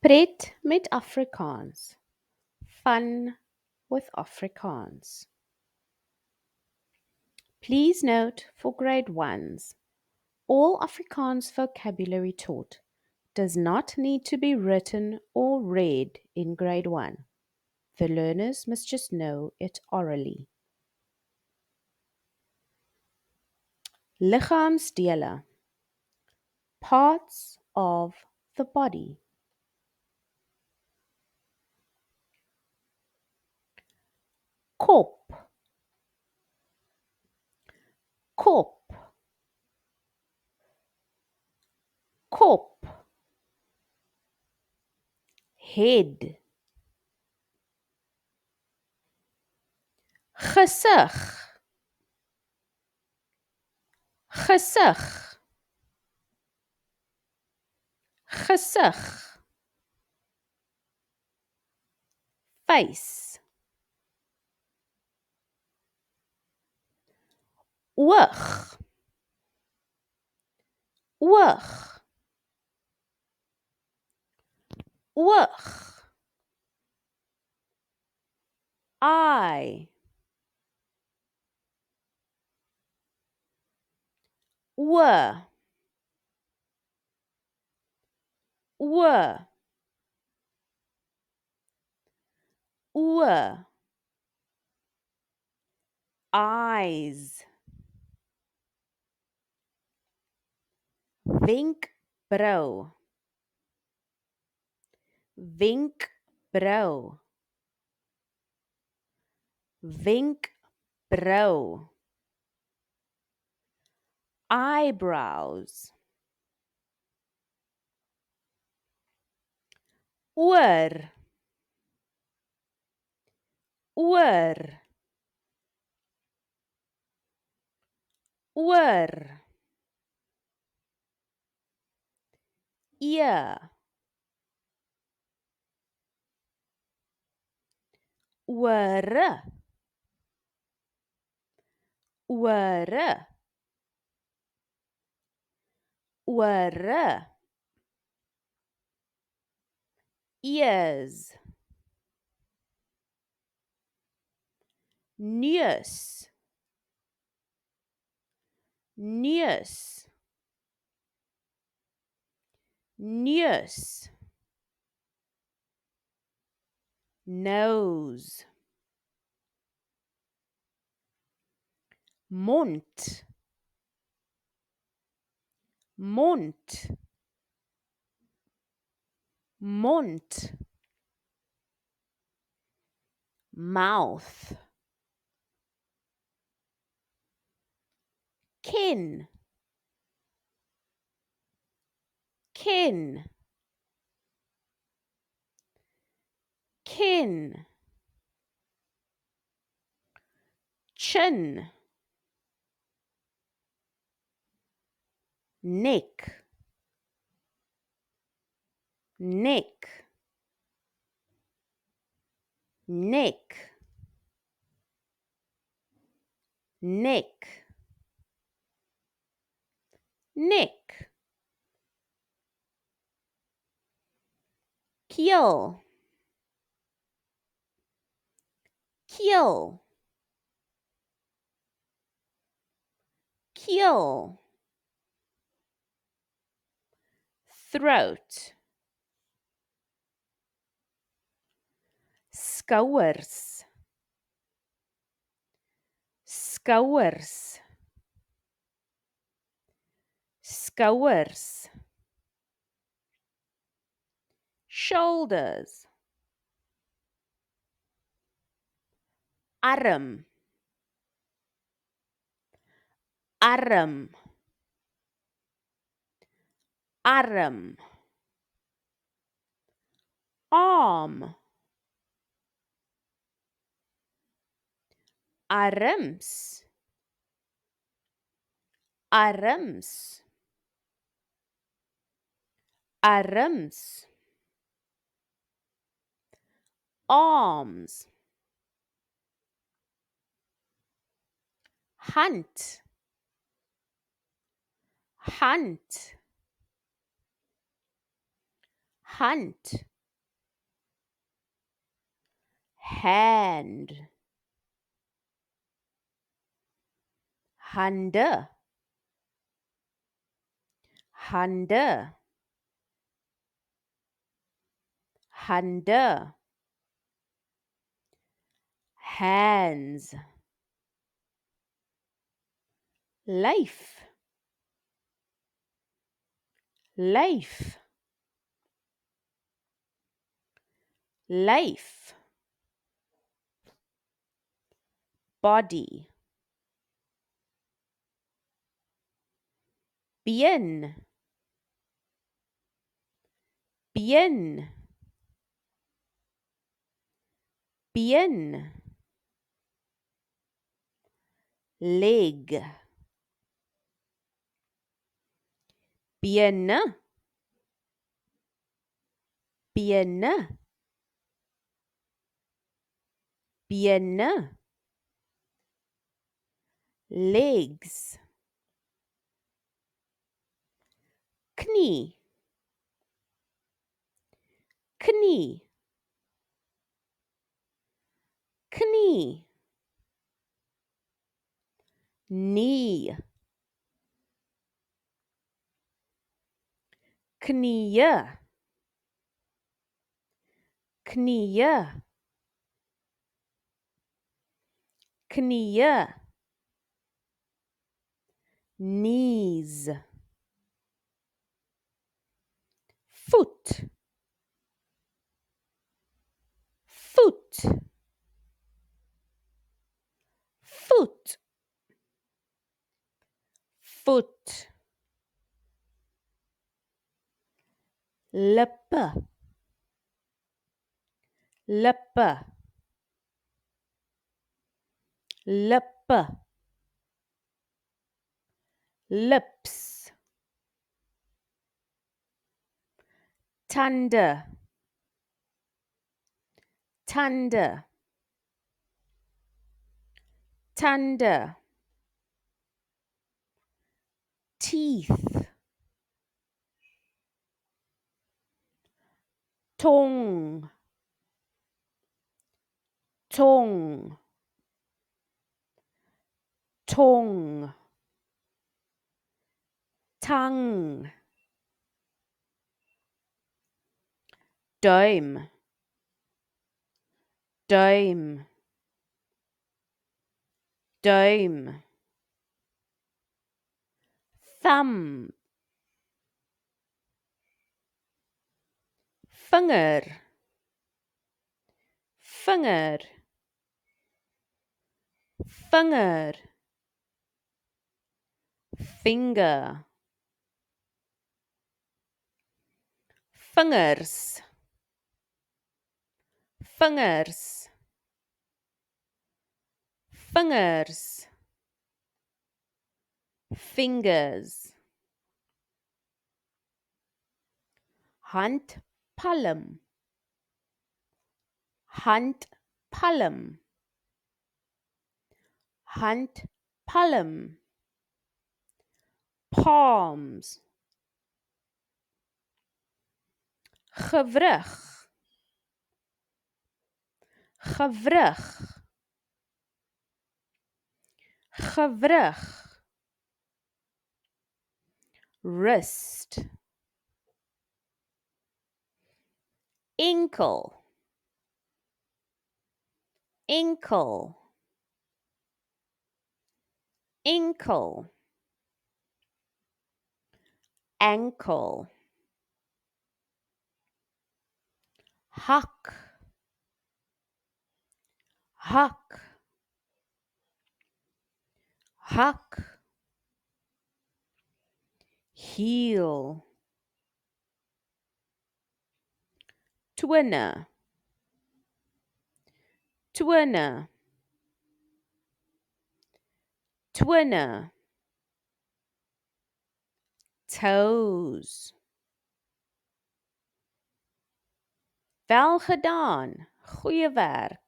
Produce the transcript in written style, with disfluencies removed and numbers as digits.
Pret met Afrikaans. Fun with Afrikaans. Please note for grade 1s, all Afrikaans vocabulary taught does not need to be written or read in grade 1. The learners must just know it orally. Liggaamsdele. Parts of the body. Kop. Kop. Kop. Head. Gesig. Gesig. Gesig. Face. Oog. Oog. Oog. Eye. Oor. Oor. Oor. Eyes. Wenkbrau. Wenkbrau. Wenkbrau. Eyebrows. Oor. Oor. Oor. Ear. Ore. Ore. Ore. Ears. Neus. Neus. Neus. Nose. Mond. Mond. Mond. Mouth. Kin. Kin. Kin. Chin. Neck. Neck. Neck. Neck. Neck. Keel. Keel. Keel. Throat. Skouers. Skouers. Skouers. Shoulders. Arm. Arm. Arm. Arm. Arms. Arms. Arms. Arms. Hunt. Hunt. Hunt. hand, hande, hande, hande, hands, lyf, lyf, lyf, body, been, been, been, leg, bene, bene, bene, legs, knie, knie, knie, knee, knie, knie, knie, knees, foot, foot, foot, foot, lippe, lippe, lippe, lips, tande, tande, tande, teeth, tongue, tongue, tongue, tongue, duim, duim, duim, thumb, vinger, vinger, vinger, finger, vingers, vingers, vingers, fingers, handpalm, handpalm, handpalm, palms, gewrig, gewrig, gewrig, wrist, enkel, enkel, enkel, ankle, hak, hak, hak, heel, twinner, twinner, twinner, toes, wel gedaan, goeie werk,